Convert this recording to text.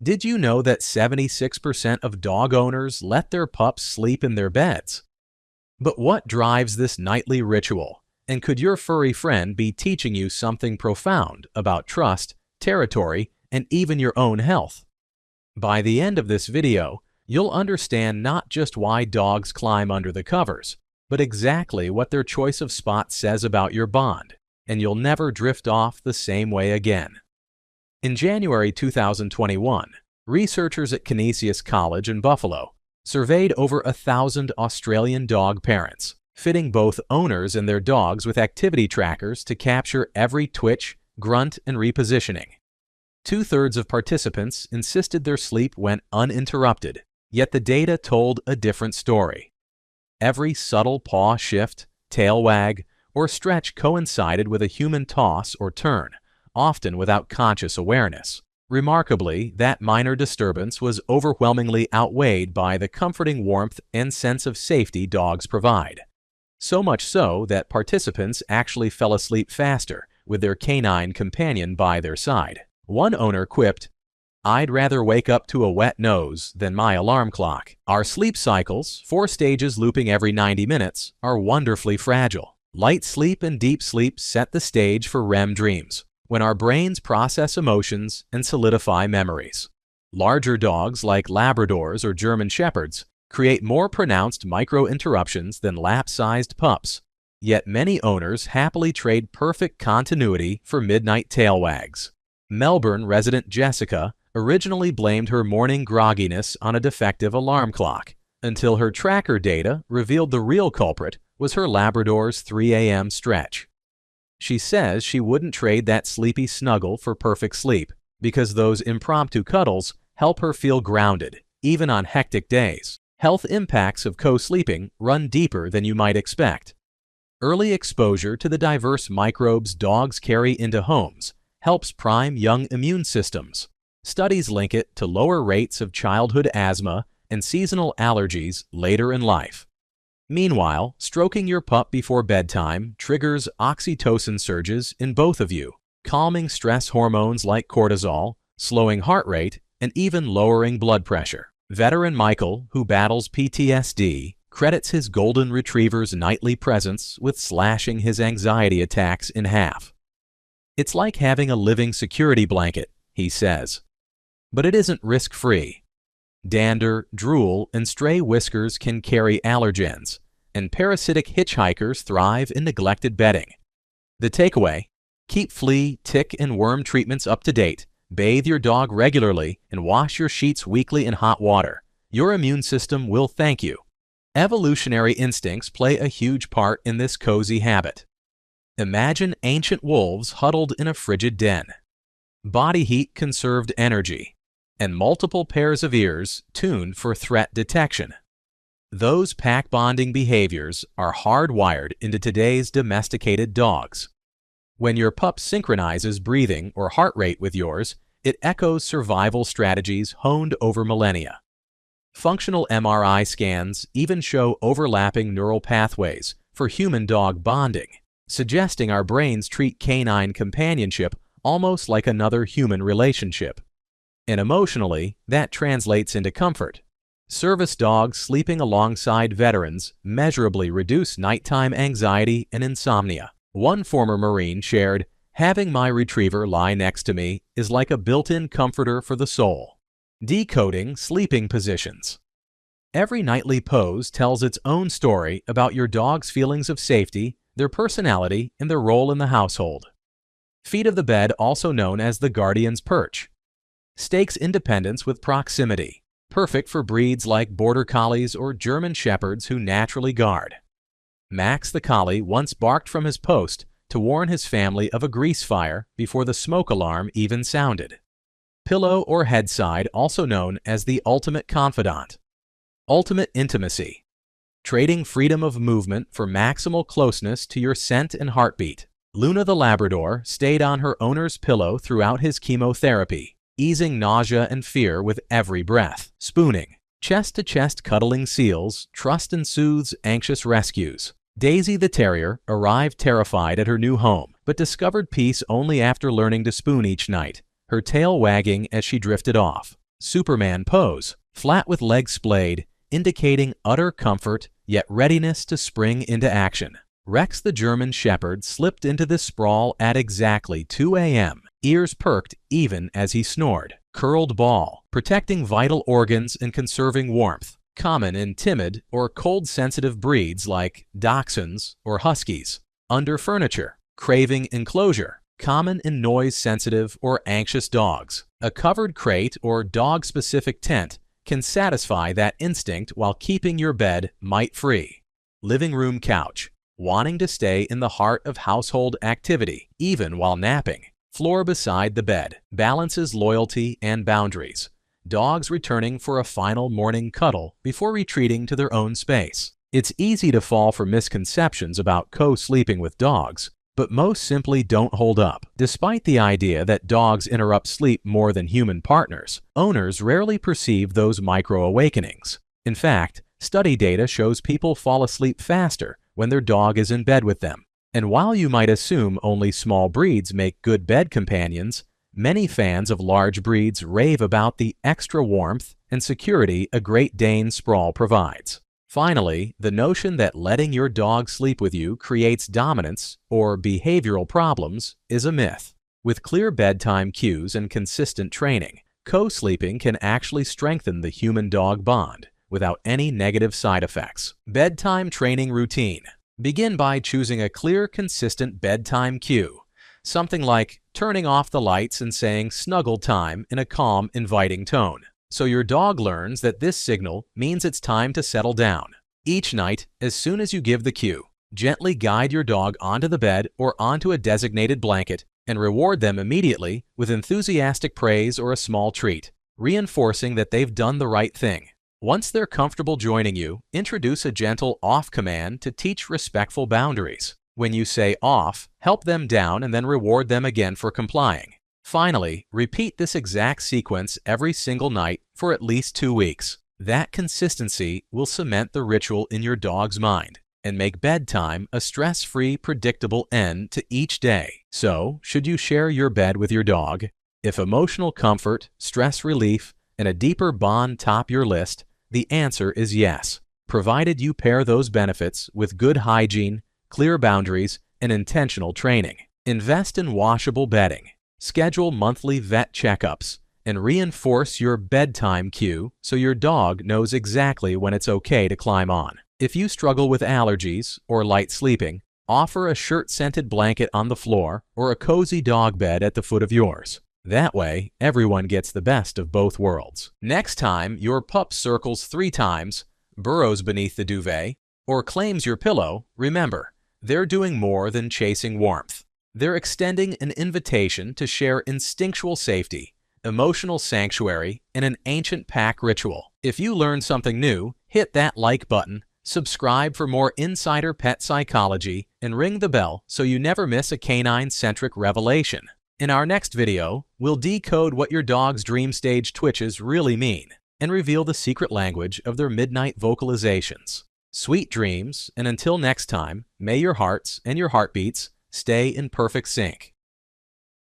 Did you know that 76% of dog owners let their pups sleep in their beds? But what drives this nightly ritual? And could your furry friend be teaching you something profound about trust, territory, and even your own health? By the end of this video, you'll understand not just why dogs climb under the covers, but exactly what their choice of spot says about your bond, and you'll never drift off the same way again. In January 2021, researchers at Kinesius College in Buffalo surveyed over 1,000 Australian dog parents, fitting both owners and their dogs with activity trackers to capture every twitch, grunt, and repositioning. 2/3 of participants insisted their sleep went uninterrupted, yet the data told a different story. Every subtle paw shift, tail wag, or stretch coincided with a human toss or turn, often without conscious awareness. Remarkably, that minor disturbance was overwhelmingly outweighed by the comforting warmth and sense of safety dogs provide. So much so that participants actually fell asleep faster with their canine companion by their side. One owner quipped, "I'd rather wake up to a wet nose than my alarm clock." Our sleep cycles, 4 stages looping every 90 minutes, are wonderfully fragile. Light sleep and deep sleep set the stage for REM dreams, when our brains process emotions and solidify memories. Larger dogs like Labradors or German Shepherds create more pronounced micro-interruptions than lap-sized pups, yet many owners happily trade perfect continuity for midnight tail wags. Melbourne resident Jessica originally blamed her morning grogginess on a defective alarm clock, until her tracker data revealed the real culprit was her Labrador's 3 a.m. stretch. She says she wouldn't trade that sleepy snuggle for perfect sleep, because those impromptu cuddles help her feel grounded, even on hectic days. Health impacts of co-sleeping run deeper than you might expect. Early exposure to the diverse microbes dogs carry into homes helps prime young immune systems. Studies link it to lower rates of childhood asthma and seasonal allergies later in life. Meanwhile, stroking your pup before bedtime triggers oxytocin surges in both of you, calming stress hormones like cortisol, slowing heart rate, and even lowering blood pressure. Veteran Michael, who battles PTSD, credits his golden retriever's nightly presence with slashing his anxiety attacks in half. "It's like having a living security blanket," he says. But it isn't risk-free. Dander, drool, and stray whiskers can carry allergens, and parasitic hitchhikers thrive in neglected bedding. The takeaway: keep flea, tick, and worm treatments up to date, bathe your dog regularly, and wash your sheets weekly in hot water. Your immune system will thank you. Evolutionary instincts play a huge part in this cozy habit. Imagine ancient wolves huddled in a frigid den. Body heat conserved energy, and multiple pairs of ears tuned for threat detection. Those pack-bonding behaviors are hardwired into today's domesticated dogs. When your pup synchronizes breathing or heart rate with yours, it echoes survival strategies honed over millennia. Functional MRI scans even show overlapping neural pathways for human-dog bonding, suggesting our brains treat canine companionship almost like another human relationship. And emotionally, that translates into comfort. Service dogs sleeping alongside veterans measurably reduce nighttime anxiety and insomnia. One former Marine shared, "Having my retriever lie next to me is like a built-in comforter for the soul." Decoding sleeping positions. Every nightly pose tells its own story about your dog's feelings of safety, their personality, and their role in the household. Feet of the bed, also known as the guardian's perch, stakes independence with proximity, perfect for breeds like Border Collies or German Shepherds who naturally guard. Max the Collie once barked from his post to warn his family of a grease fire before the smoke alarm even sounded. Pillow or headside, also known as the ultimate confidant. Ultimate intimacy, trading freedom of movement for maximal closeness to your scent and heartbeat. Luna the Labrador stayed on her owner's pillow throughout his chemotherapy, easing nausea and fear with every breath. Spooning, chest-to-chest cuddling seals, trust and soothes anxious rescues. Daisy the Terrier arrived terrified at her new home, but discovered peace only after learning to spoon each night, her tail wagging as she drifted off. Superman pose, flat with legs splayed, indicating utter comfort yet readiness to spring into action. Rex the German Shepherd slipped into this sprawl at exactly 2 a.m., ears perked even as he snored. Curled ball, protecting vital organs and conserving warmth, common in timid or cold-sensitive breeds like dachshunds or huskies. Under furniture, craving enclosure, common in noise-sensitive or anxious dogs. A covered crate or dog-specific tent can satisfy that instinct while keeping your bed mite-free. Living room couch, wanting to stay in the heart of household activity, even while napping. Floor beside the bed, balances loyalty and boundaries. Dogs returning for a final morning cuddle before retreating to their own space. It's easy to fall for misconceptions about co-sleeping with dogs, but most simply don't hold up. Despite the idea that dogs interrupt sleep more than human partners, owners rarely perceive those micro-awakenings. In fact, study data shows people fall asleep faster when their dog is in bed with them. And while you might assume only small breeds make good bed companions, many fans of large breeds rave about the extra warmth and security a Great Dane sprawl provides. Finally, the notion that letting your dog sleep with you creates dominance or behavioral problems is a myth. With clear bedtime cues and consistent training, co-sleeping can actually strengthen the human-dog bond without any negative side effects. Bedtime training routine. Begin by choosing a clear, consistent bedtime cue. Something like turning off the lights and saying "snuggle time" in a calm, inviting tone. So your dog learns that this signal means it's time to settle down. Each night, as soon as you give the cue, gently guide your dog onto the bed or onto a designated blanket and reward them immediately with enthusiastic praise or a small treat, reinforcing that they've done the right thing. Once they're comfortable joining you, introduce a gentle off command to teach respectful boundaries. When you say off, help them down and then reward them again for complying. Finally, repeat this exact sequence every single night for at least 2 weeks. That consistency will cement the ritual in your dog's mind and make bedtime a stress-free, predictable end to each day. So, should you share your bed with your dog? If emotional comfort, stress relief, and a deeper bond top your list, the answer is yes, provided you pair those benefits with good hygiene, clear boundaries, and intentional training. Invest in washable bedding. Schedule monthly vet checkups and reinforce your bedtime cue so your dog knows exactly when it's okay to climb on. If you struggle with allergies or light sleeping, offer a shirt-scented blanket on the floor or a cozy dog bed at the foot of yours. That way, everyone gets the best of both worlds. Next time your pup circles 3 times, burrows beneath the duvet, or claims your pillow, remember, they're doing more than chasing warmth. They're extending an invitation to share instinctual safety, emotional sanctuary, and an ancient pack ritual. If you learned something new, hit that like button, subscribe for more insider pet psychology, and ring the bell so you never miss a canine-centric revelation. In our next video, we'll decode what your dog's dream stage twitches really mean and reveal the secret language of their midnight vocalizations. Sweet dreams, and until next time, may your hearts and your heartbeats stay in perfect sync.